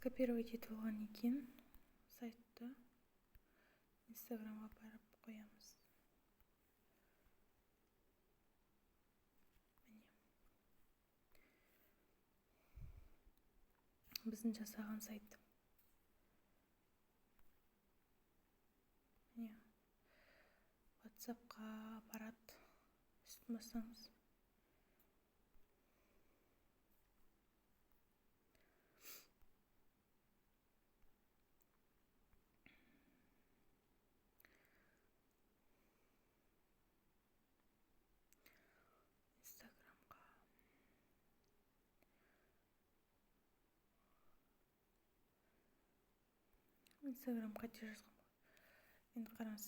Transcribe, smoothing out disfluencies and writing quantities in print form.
скопировать етіп алғаннан кейін сайтты инстаграмға барып қоямыз. Міне. Біздің жасаған сайт. Міне. WhatsAppқа апарат үстін басамыз. Инстаграм қате жазған. Енді қараңыз.